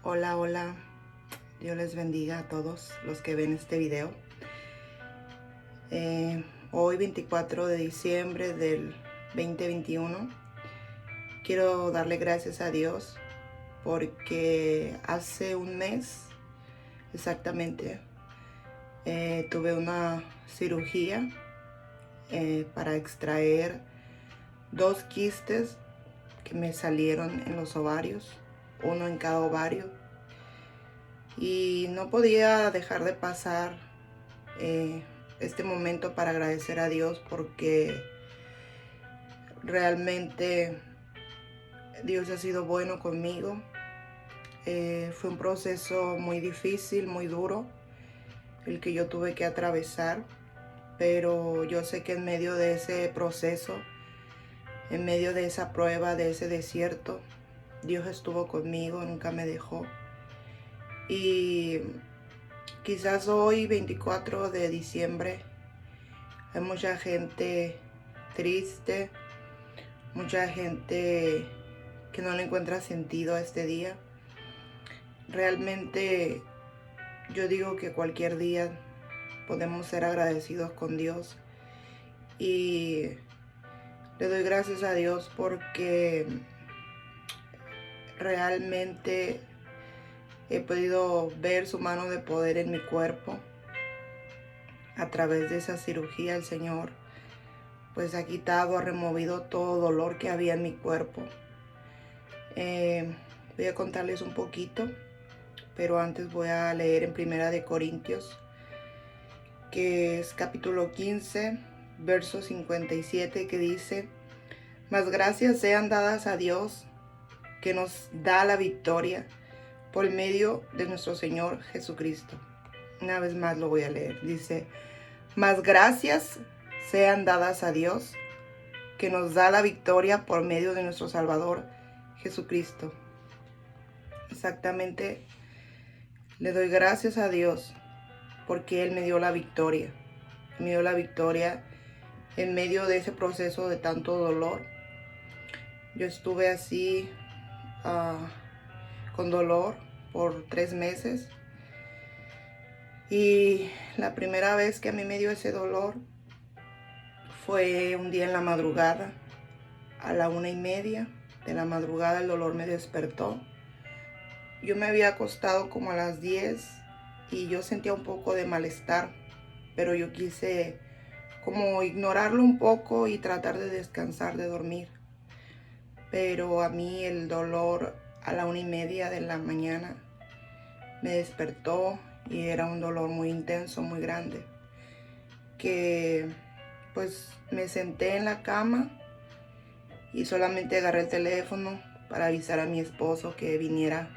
Hola, hola. Dios les bendiga a todos los que ven este video. Hoy 24 de diciembre del 2021 quiero darle gracias a Dios porque hace un mes exactamente tuve una cirugía para extraer 2 quistes que me salieron en los ovarios, uno en cada ovario. Y no podía dejar de pasar este momento para agradecer a Dios porque realmente Dios ha sido bueno conmigo. Fue un proceso muy difícil, muy duro, el que yo tuve que atravesar, pero yo sé que en medio de ese proceso, en medio de esa prueba, de ese desierto, Dios estuvo conmigo, nunca me dejó. Y quizás hoy, 24 de diciembre, hay mucha gente triste, mucha gente que no le encuentra sentido a este día. Realmente yo digo que cualquier día podemos ser agradecidos con Dios. Y le doy gracias a Dios porque realmente he podido ver su mano de poder en mi cuerpo. A través de esa cirugía el Señor pues ha quitado, ha removido todo dolor que había en mi cuerpo. Voy a contarles un poquito, pero antes voy a leer en Primera de Corintios, que es capítulo 15, verso 57, que dice: Mas gracias sean dadas a Dios, que nos da la victoria por medio de nuestro Señor Jesucristo. Una vez más lo voy a leer. Dice: Mas gracias sean dadas a Dios, que nos da la victoria por medio de nuestro Salvador Jesucristo. Exactamente, le doy gracias a Dios porque Él me dio la victoria. Me dio la victoria en medio de ese proceso de tanto dolor. Yo estuve así con dolor por 3 meses. Y la primera vez que a mí me dio ese dolor fue un día en la madrugada. A la 1:30 de la madrugada el dolor me despertó. Yo me había acostado como a las 10 y yo sentía un poco de malestar, pero yo quise como ignorarlo un poco y tratar de descansar, de dormir. Pero a mí el dolor a la 1:30 de la mañana me despertó y era un dolor muy intenso, muy grande, que pues me senté en la cama y solamente agarré el teléfono para avisar a mi esposo que viniera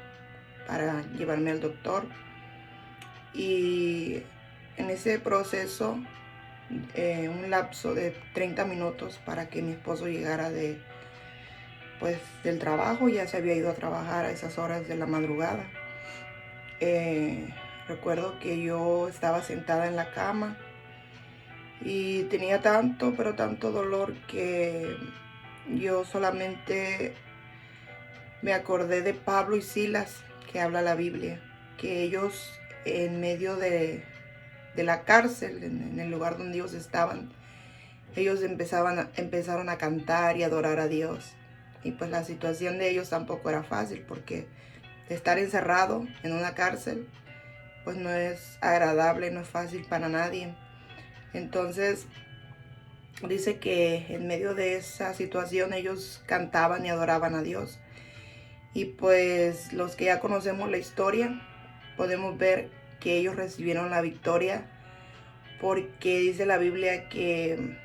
para llevarme al doctor. Y en ese proceso, un lapso de 30 minutos para que mi esposo llegara del trabajo. Ya se había ido a trabajar a esas horas de la madrugada. Recuerdo que yo estaba sentada en la cama y tenía tanto, pero tanto dolor que yo solamente me acordé de Pablo y Silas, que habla la Biblia, que ellos en medio de la cárcel, en el lugar donde ellos estaban, ellos empezaron a cantar y adorar a Dios. Y pues la situación de ellos tampoco era fácil, porque estar encerrado en una cárcel pues no es agradable, no es fácil para nadie. Entonces dice que en medio de esa situación ellos cantaban y adoraban a Dios. Y pues los que ya conocemos la historia podemos ver que ellos recibieron la victoria, porque dice la Biblia que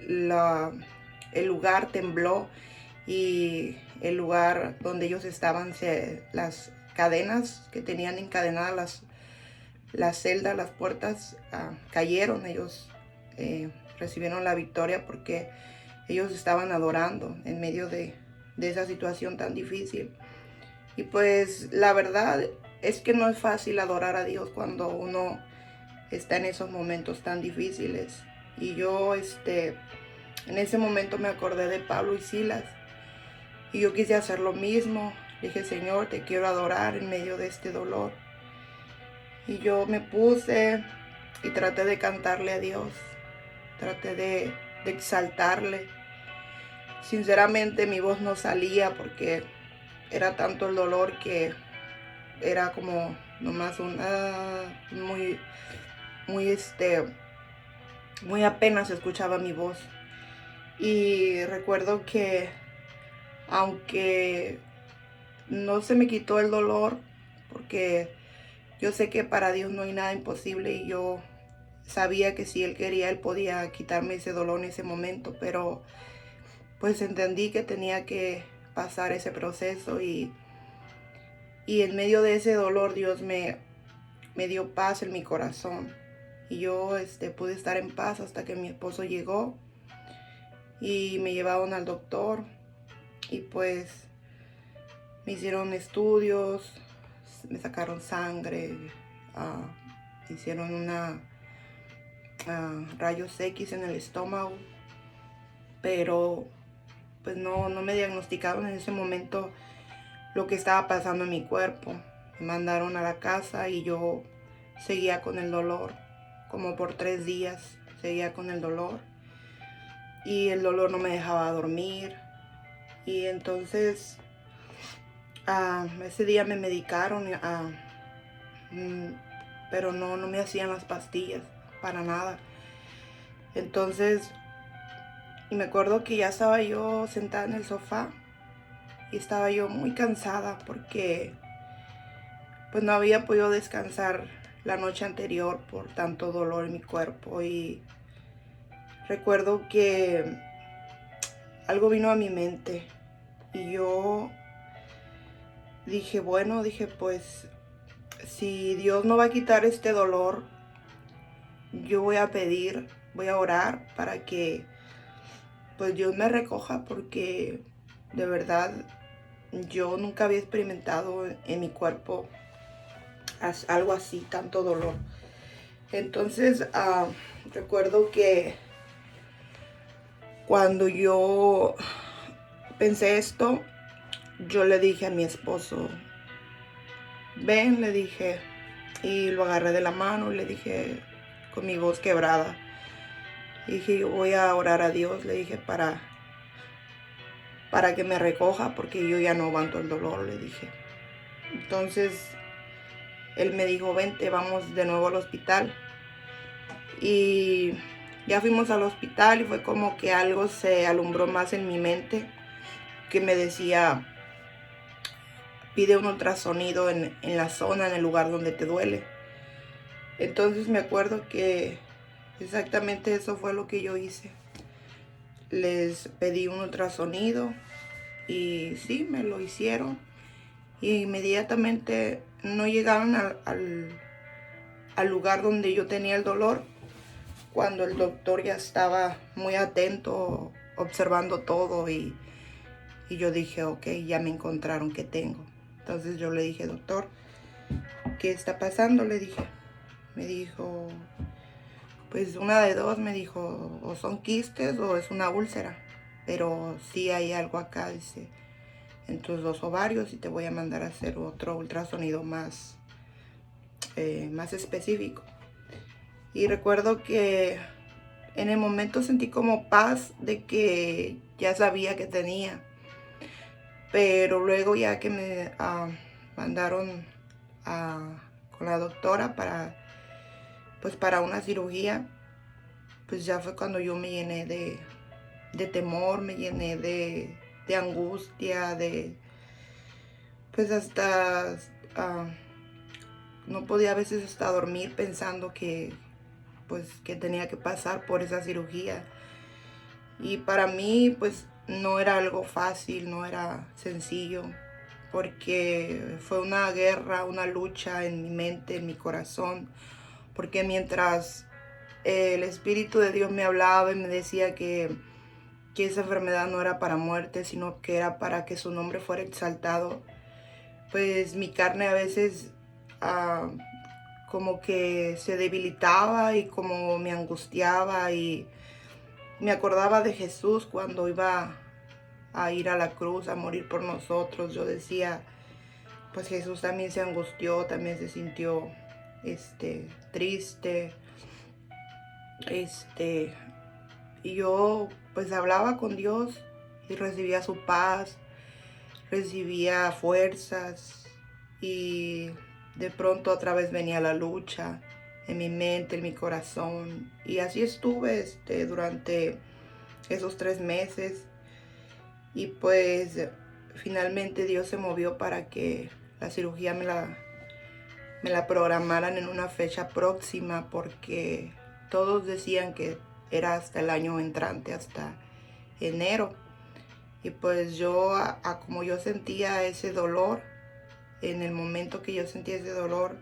el lugar tembló y el lugar donde ellos estaban, las cadenas que tenían encadenadas, las celdas, las puertas, cayeron. Ellos recibieron la victoria porque ellos estaban adorando en medio de esa situación tan difícil. Y pues la verdad es que no es fácil adorar a Dios cuando uno está en esos momentos tan difíciles. Y yo en ese momento me acordé de Pablo y Silas y yo quise hacer lo mismo. Dije, Señor, te quiero adorar en medio de este dolor. Y yo me puse y traté de cantarle a Dios. Traté de exaltarle. Sinceramente mi voz no salía porque era tanto el dolor que era como nomás muy apenas escuchaba mi voz. Y recuerdo que aunque no se me quitó el dolor, porque yo sé que para Dios no hay nada imposible y yo sabía que si Él quería, Él podía quitarme ese dolor en ese momento, pero pues entendí que tenía que pasar ese proceso y en medio de ese dolor Dios me dio paz en mi corazón. Y yo pude estar en paz hasta que mi esposo llegó y me llevaron al doctor y pues me hicieron estudios, me sacaron sangre, hicieron rayos X en el estómago, pero pues no me diagnosticaron en ese momento lo que estaba pasando en mi cuerpo. Me mandaron a la casa y yo seguía con el dolor, como por 3 días seguía con el dolor. Y el dolor no me dejaba dormir. Y entonces ese día me medicaron, pero no me hacían las pastillas para nada. Entonces, y me acuerdo que ya estaba yo sentada en el sofá y estaba yo muy cansada porque pues no había podido descansar la noche anterior por tanto dolor en mi cuerpo. Y recuerdo que algo vino a mi mente y yo dije, bueno, pues si Dios no va a quitar este dolor, yo voy a pedir, voy a orar para que pues Dios me recoja, porque de verdad yo nunca había experimentado en mi cuerpo algo así, tanto dolor. Entonces recuerdo que cuando yo pensé esto, yo le dije a mi esposo, ven, le dije, y lo agarré de la mano y le dije con mi voz quebrada, dije, yo voy a orar a Dios, le dije, para que me recoja, porque yo ya no aguanto el dolor, le dije. Entonces él me dijo, vente, vamos de nuevo al hospital. Y ya fuimos al hospital y fue como que algo se alumbró más en mi mente, que me decía, pide un ultrasonido en la zona, en el lugar donde te duele. Entonces me acuerdo que exactamente eso fue lo que yo hice. Les pedí un ultrasonido y sí, me lo hicieron. Y inmediatamente no llegaron al lugar donde yo tenía el dolor, cuando el doctor ya estaba muy atento, observando todo, y yo dije, ok, ya me encontraron qué tengo. Entonces yo le dije, doctor, ¿qué está pasando? Le dije. Me dijo, pues una de dos, me dijo, o son quistes o es una úlcera, pero sí hay algo acá, dice, en tus 2 ovarios, y te voy a mandar a hacer otro ultrasonido más específico. Y recuerdo que en el momento sentí como paz de que ya sabía que tenía, pero luego ya que me mandaron con la doctora para una cirugía, pues ya fue cuando yo me llené de temor, me llené de angustia, pues hasta no podía a veces hasta dormir pensando que tenía que pasar por esa cirugía. Y para mí pues no era algo fácil, no era sencillo, porque fue una guerra, una lucha en mi mente, en mi corazón, porque mientras el Espíritu de Dios me hablaba y me decía que esa enfermedad no era para muerte, sino que era para que su nombre fuera exaltado, pues mi carne a veces como que se debilitaba y como me angustiaba, y me acordaba de Jesús cuando iba a ir a la cruz, a morir por nosotros, yo decía, pues Jesús también se angustió, también se sintió triste. Y yo pues hablaba con Dios y recibía su paz, recibía fuerzas, y de pronto otra vez venía la lucha en mi mente, en mi corazón, y así estuve durante esos 3 meses. Y pues finalmente Dios se movió para que la cirugía me la programaran en una fecha próxima, porque todos decían que era hasta el año entrante, hasta enero. Y pues yo, como yo sentía ese dolor, en el momento que yo sentía ese dolor,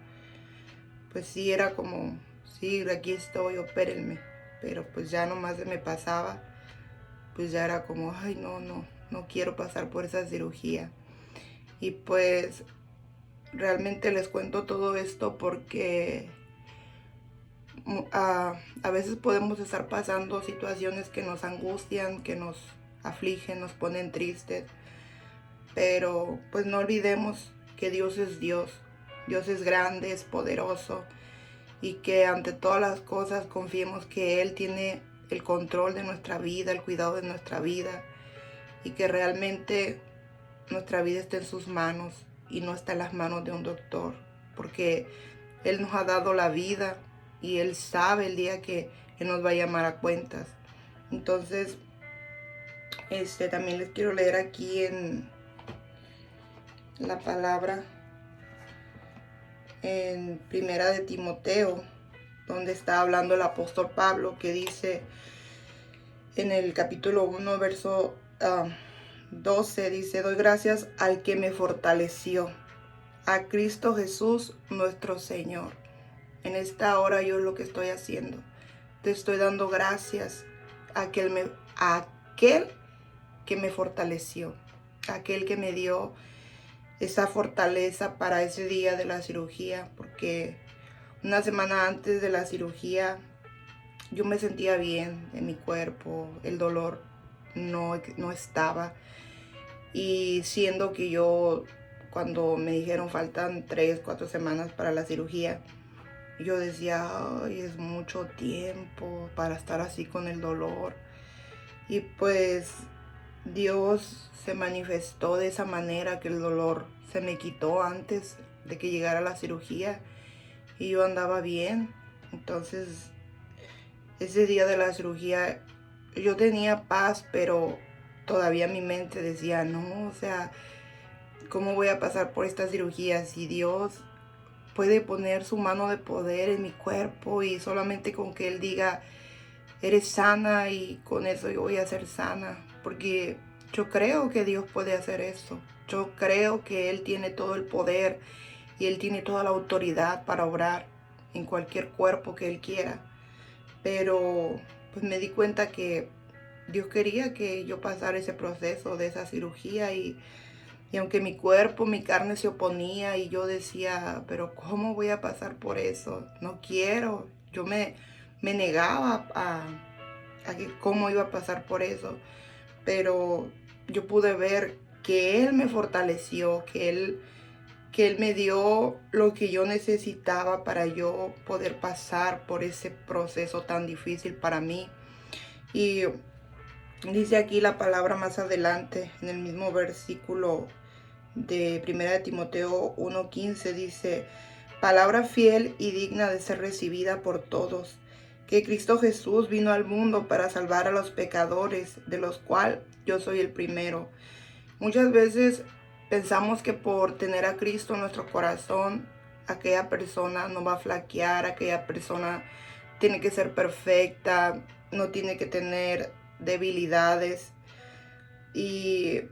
pues sí era como, sí, aquí estoy, opérenme. Pero pues ya nomás se me pasaba, pues ya era como, ay, no quiero pasar por esa cirugía. Y pues realmente les cuento todo esto porque a veces podemos estar pasando situaciones que nos angustian, que nos afligen, nos ponen tristes, pero pues no olvidemos que Dios es Dios. Dios es grande, es poderoso, y que ante todas las cosas confiemos que Él tiene el control de nuestra vida, el cuidado de nuestra vida, y que realmente nuestra vida está en sus manos y no está en las manos de un doctor, porque Él nos ha dado la vida y Él sabe el día que Él nos va a llamar a cuentas. Entonces, también les quiero leer aquí en la palabra, en Primera de Timoteo, donde está hablando el apóstol Pablo, que dice en el capítulo 1, verso 12, dice: doy gracias al que me fortaleció, a Cristo Jesús nuestro Señor. En esta hora yo es lo que estoy haciendo. Te estoy dando gracias a aquel que me fortaleció, aquel que me dio esa fortaleza para ese día de la cirugía, porque una semana antes de la cirugía yo me sentía bien en mi cuerpo, el dolor no estaba, y siendo que yo, cuando me dijeron faltan 3, 4 semanas para la cirugía, yo decía, ay, es mucho tiempo para estar así con el dolor. Y pues Dios se manifestó de esa manera, que el dolor se me quitó antes de que llegara la cirugía y yo andaba bien. Entonces, ese día de la cirugía yo tenía paz, pero todavía mi mente decía, no, o sea, ¿cómo voy a pasar por esta cirugía si Dios puede poner su mano de poder en mi cuerpo, y solamente con que Él diga, eres sana, y con eso yo voy a ser sana? Porque yo creo que Dios puede hacer eso. Yo creo que Él tiene todo el poder y Él tiene toda la autoridad para obrar en cualquier cuerpo que Él quiera. Pero pues me di cuenta que Dios quería que yo pasara ese proceso de esa cirugía, y aunque mi cuerpo, mi carne se oponía, y yo decía, pero ¿cómo voy a pasar por eso? No quiero. Yo me negaba a que cómo iba a pasar por eso. Pero yo pude ver que Él me fortaleció, que Él me dio lo que yo necesitaba para yo poder pasar por ese proceso tan difícil para mí. Y dice aquí la palabra más adelante, en el mismo versículo de 1 Timoteo 1:15, dice: palabra fiel y digna de ser recibida por todos, que Cristo Jesús vino al mundo para salvar a los pecadores, de los cuales yo soy el primero. Muchas veces pensamos que por tener a Cristo en nuestro corazón, aquella persona no va a flaquear, aquella persona tiene que ser perfecta, no tiene que tener debilidades. Y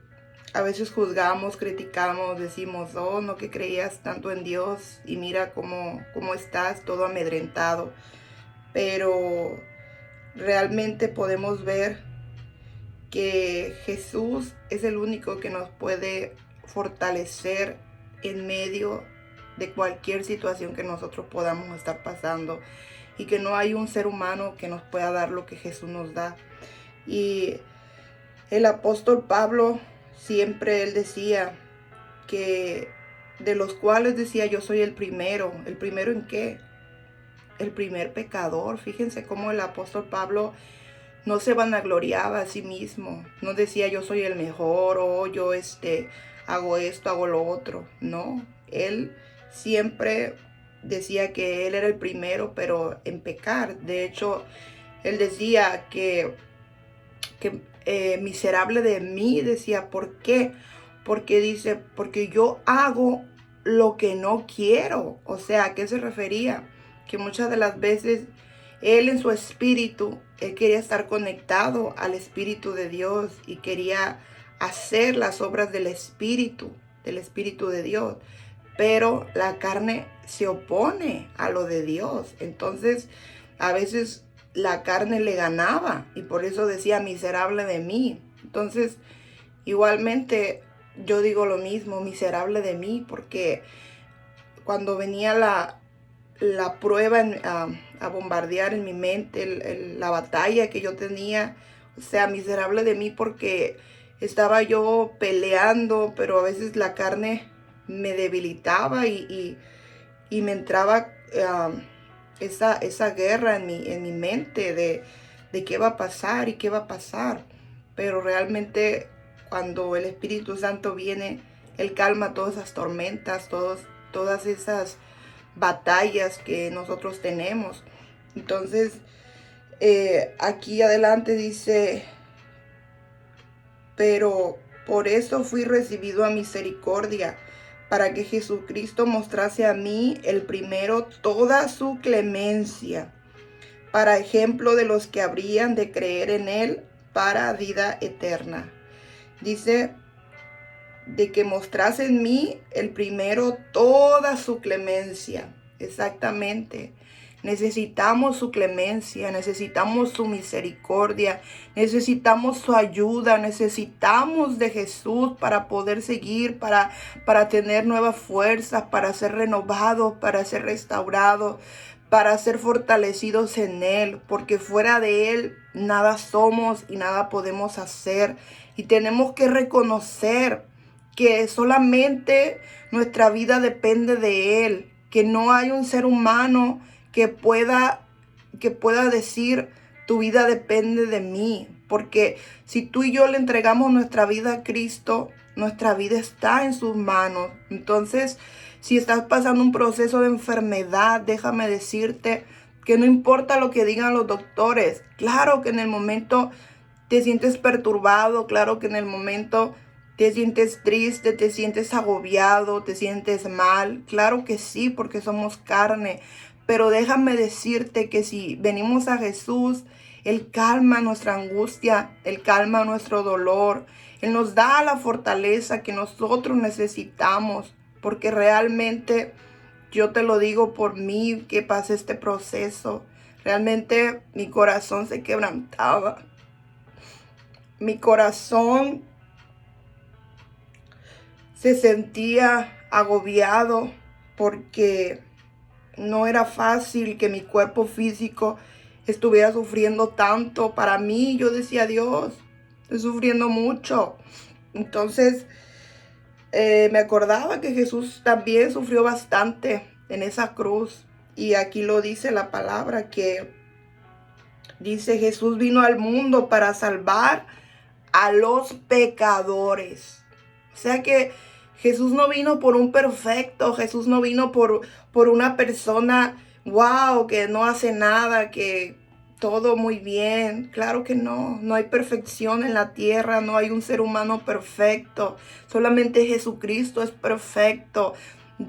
a veces juzgamos, criticamos, decimos, oh, no, que creías tanto en Dios y mira cómo estás todo amedrentado. Pero realmente podemos ver que Jesús es el único que nos puede fortalecer en medio de cualquier situación que nosotros podamos estar pasando, y que no hay un ser humano que nos pueda dar lo que Jesús nos da. Y El apóstol Pablo siempre él decía que de los cuales decía yo soy el primero. ¿El primero en qué? El primer pecador. Fíjense cómo el apóstol Pablo no se vanagloriaba a sí mismo. No decía yo soy el mejor o yo hago esto, hago lo otro. No, él siempre decía que él era el primero, pero en pecar. De hecho, él decía que miserable de mí, decía, ¿por qué? Porque dice, porque yo hago lo que no quiero. O sea, ¿a qué se refería? Que muchas de las veces él en su espíritu, él quería estar conectado al Espíritu de Dios y quería hacer las obras del Espíritu de Dios. Pero la carne se opone a lo de Dios. Entonces, a veces la carne le ganaba y por eso decía miserable de mí. Entonces, igualmente yo digo lo mismo, miserable de mí, porque cuando venía la prueba a bombardear en mi mente, la batalla que yo tenía, o sea, miserable de mí porque estaba yo peleando, pero a veces la carne me debilitaba y me entraba esa guerra en mi mente de qué va a pasar y qué va a pasar. Pero realmente cuando el Espíritu Santo viene, Él calma todas esas tormentas, todas esas batallas que nosotros tenemos. Entonces, aquí adelante dice, pero por eso fui recibido a misericordia, para que Jesucristo mostrase a mí el primero toda su clemencia, para ejemplo de los que habrían de creer en él para vida eterna. Dice, de que mostrase en mí el primero toda su clemencia. Exactamente. Necesitamos su clemencia, necesitamos su misericordia, necesitamos su ayuda, necesitamos de Jesús para poder seguir, para tener nuevas fuerzas, para ser renovados, para ser restaurados, para ser fortalecidos en Él, porque fuera de Él nada somos y nada podemos hacer. Y tenemos que reconocer que solamente nuestra vida depende de Él, que no hay un ser humano que pueda decir tu vida depende de mí, porque si tú y yo le entregamos nuestra vida a Cristo, nuestra vida está en sus manos. Entonces, si estás pasando un proceso de enfermedad, déjame decirte que no importa lo que digan los doctores. Claro que en el momento te sientes perturbado, claro que en el momento te sientes triste, te sientes agobiado, te sientes mal. Claro que sí, porque somos carne. Pero déjame decirte que si venimos a Jesús, Él calma nuestra angustia, Él calma nuestro dolor. Él nos da la fortaleza que nosotros necesitamos, porque realmente yo te lo digo por mí que pasé este proceso. Realmente mi corazón se quebrantaba. Mi corazón se sentía agobiado porque no era fácil que mi cuerpo físico estuviera sufriendo tanto. Para mí, yo decía, Dios, estoy sufriendo mucho. Entonces, me acordaba que Jesús también sufrió bastante en esa cruz. Y aquí lo dice la palabra, que dice, Jesús vino al mundo para salvar a los pecadores. O sea que Jesús no vino por un perfecto, Jesús no vino por una persona, wow, que no hace nada, que todo muy bien. Claro que no, no hay perfección en la tierra, no hay un ser humano perfecto, solamente Jesucristo es perfecto.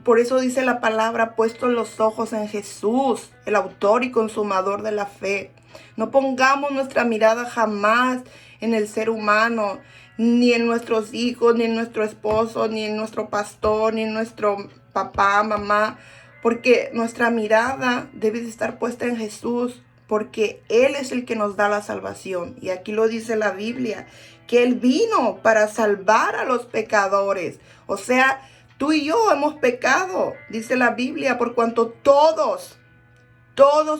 Por eso dice la palabra, puesto los ojos en Jesús, el autor y consumador de la fe. No pongamos nuestra mirada jamás en el ser humano, ni en nuestros hijos, ni en nuestro esposo, ni en nuestro pastor, ni en nuestro papá, mamá, porque nuestra mirada debe de estar puesta en Jesús, porque Él es el que nos da la salvación. Y aquí lo dice la Biblia, que Él vino para salvar a los pecadores. O sea, tú y yo hemos pecado, dice la Biblia, por cuanto todos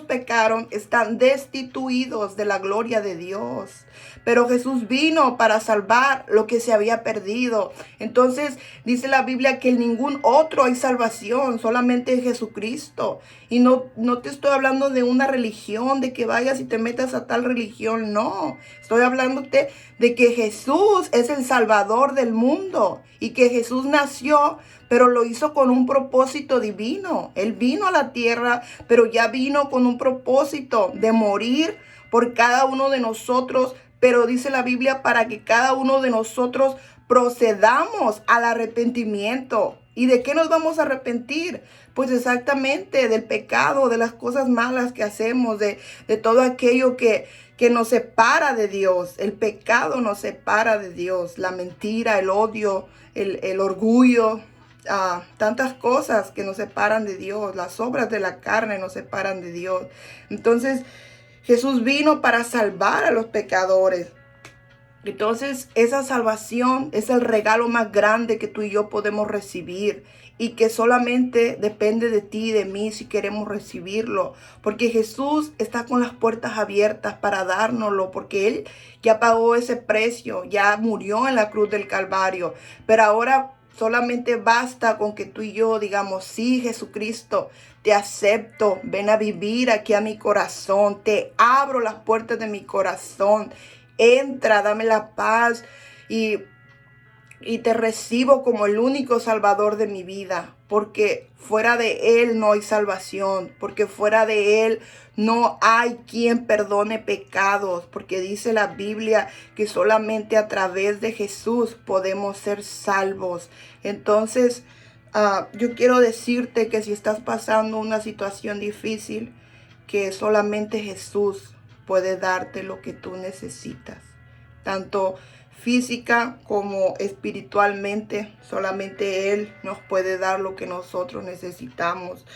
pecaron, están destituidos de la gloria de Dios. pero Jesús vino para salvar lo que se había perdido. Entonces dice la Biblia que en ningún otro hay salvación, solamente en Jesucristo. Y no te estoy hablando de una religión, de que vayas y te metas a tal religión, no. Estoy hablándote de que Jesús es el Salvador del mundo y que Jesús nació, pero lo hizo con un propósito divino. Él vino a la tierra, pero ya vino con un propósito de morir por cada uno de nosotros. Pero dice la Biblia para que cada uno de nosotros procedamos al arrepentimiento. ¿Y de qué nos vamos a arrepentir? Pues exactamente del pecado, de las cosas malas que hacemos, de todo aquello que nos separa de Dios. El pecado nos separa de Dios. La mentira, el odio, el orgullo, tantas cosas que nos separan de Dios. Las obras de la carne nos separan de Dios. Entonces, Jesús vino para salvar a los pecadores. Entonces, esa salvación es el regalo más grande que tú y yo podemos recibir y que solamente depende de ti y de mí si queremos recibirlo. Porque Jesús está con las puertas abiertas para dárnoslo, porque Él ya pagó ese precio, ya murió en la cruz del Calvario. Pero ahora solamente basta con que tú y yo digamos: sí, Jesucristo, te acepto, ven a vivir aquí a mi corazón, te abro las puertas de mi corazón. Entra, dame la paz y te recibo como el único salvador de mi vida, porque fuera de Él no hay salvación, porque fuera de Él no hay quien perdone pecados, porque dice la Biblia que solamente a través de Jesús podemos ser salvos. Entonces, yo quiero decirte que si estás pasando una situación difícil, que solamente Jesús puede darte lo que tú necesitas, tanto física como espiritualmente. Solamente Él nos puede dar lo que nosotros necesitamos.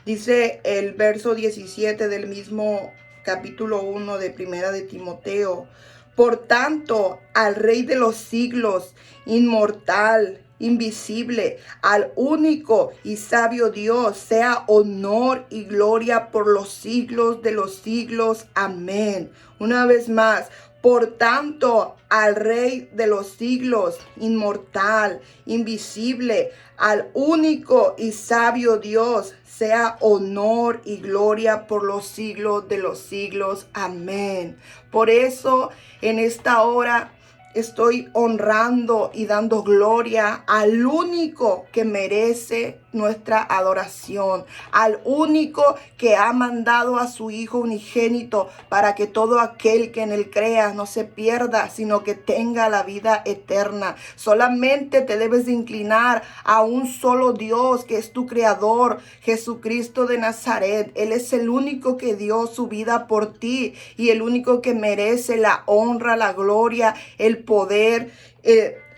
Dice el verso 17 del mismo capítulo 1 de Primera de Timoteo: por tanto, al Rey de los siglos, inmortal, invisible, al único y sabio Dios, sea honor y gloria por los siglos de los siglos. Amén. Una vez más, por tanto, al Rey de los siglos, inmortal, invisible, al único y sabio Dios, sea honor y gloria por los siglos de los siglos. Amén. Por eso, en esta hora, estoy honrando y dando gloria al único que merece nuestra adoración, al único que ha mandado a su Hijo unigénito para que todo aquel que en él crea no se pierda, sino que tenga la vida eterna. Solamente te debes de inclinar a un solo Dios, que es tu creador, Jesucristo de Nazaret. Él es el único que dio su vida por ti y el único que merece la honra, la gloria, el poder,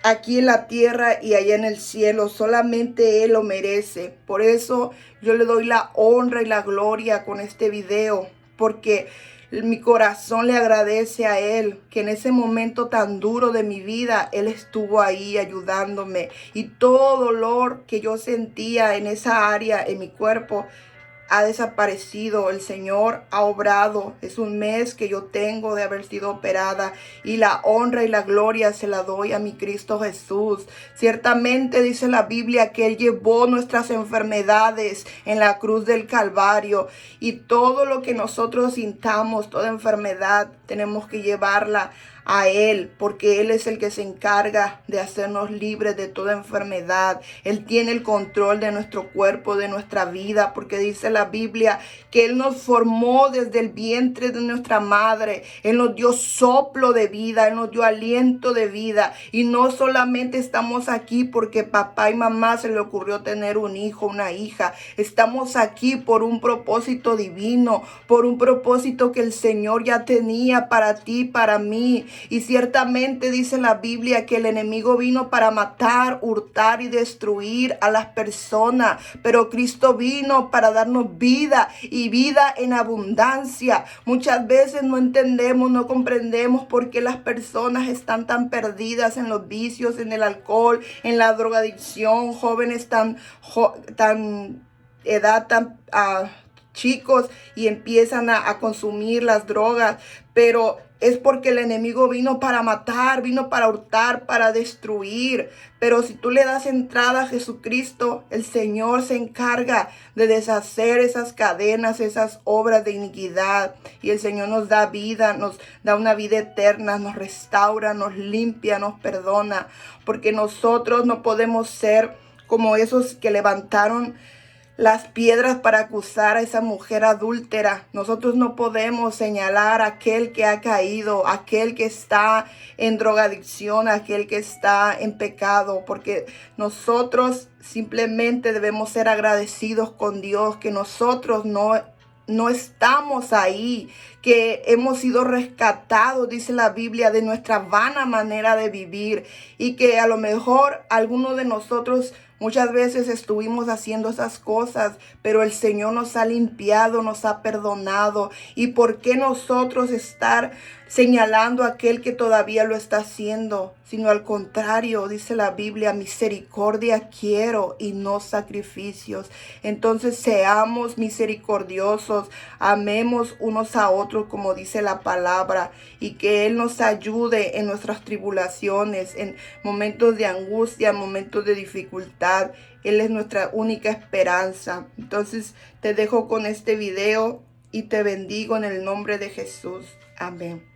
aquí en la tierra y allá en el cielo. Solamente Él lo merece. Por eso yo le doy la honra y la gloria con este video, porque mi corazón le agradece a Él, que en ese momento tan duro de mi vida, Él estuvo ahí ayudándome. Y todo dolor que yo sentía en esa área, en mi cuerpo, ha desaparecido. El Señor ha obrado. Es un mes que yo tengo de haber sido operada, y la honra y la gloria se la doy a mi Cristo Jesús. Ciertamente dice la Biblia que Él llevó nuestras enfermedades en la cruz del Calvario, y todo lo que nosotros sintamos, toda enfermedad, tenemos que llevarla a Él, porque Él es el que se encarga de hacernos libres de toda enfermedad. Él tiene el control de nuestro cuerpo, de nuestra vida, porque dice la Biblia que Él nos formó desde el vientre de nuestra madre. Él nos dio soplo de vida, Él nos dio aliento de vida. Y no solamente estamos aquí porque papá y mamá se le ocurrió tener un hijo, una hija. Estamos aquí por un propósito divino, por un propósito que el Señor ya tenía para ti, para mí. Y ciertamente dice la Biblia que el enemigo vino para matar, hurtar y destruir a las personas, pero Cristo vino para darnos vida y vida en abundancia. Muchas veces no entendemos, no comprendemos por qué las personas están tan perdidas en los vicios, en el alcohol, en la drogadicción, jóvenes edad tan chicos, y empiezan a consumir las drogas. Pero es porque el enemigo vino para matar, vino para hurtar, para destruir. Pero si tú le das entrada a Jesucristo, el Señor se encarga de deshacer esas cadenas, esas obras de iniquidad. Y el Señor nos da vida, nos da una vida eterna, nos restaura, nos limpia, nos perdona. Porque nosotros no podemos ser como esos que levantaron las piedras para acusar a esa mujer adúltera. Nosotros no podemos señalar a aquel que ha caído, aquel que está en drogadicción, aquel que está en pecado, porque nosotros simplemente debemos ser agradecidos con Dios, que nosotros no estamos ahí, que hemos sido rescatados, dice la Biblia, de nuestra vana manera de vivir, y que a lo mejor algunos de nosotros muchas veces estuvimos haciendo esas cosas, pero el Señor nos ha limpiado, nos ha perdonado. ¿Y por qué nosotros estar señalando a aquel que todavía lo está haciendo? Sino al contrario, dice la Biblia, misericordia quiero y no sacrificios. Entonces seamos misericordiosos, amemos unos a otros como dice la palabra, y que Él nos ayude en nuestras tribulaciones, en momentos de angustia, en momentos de dificultad. Él es nuestra única esperanza. Entonces te dejo con este video y te bendigo en el nombre de Jesús. Amén.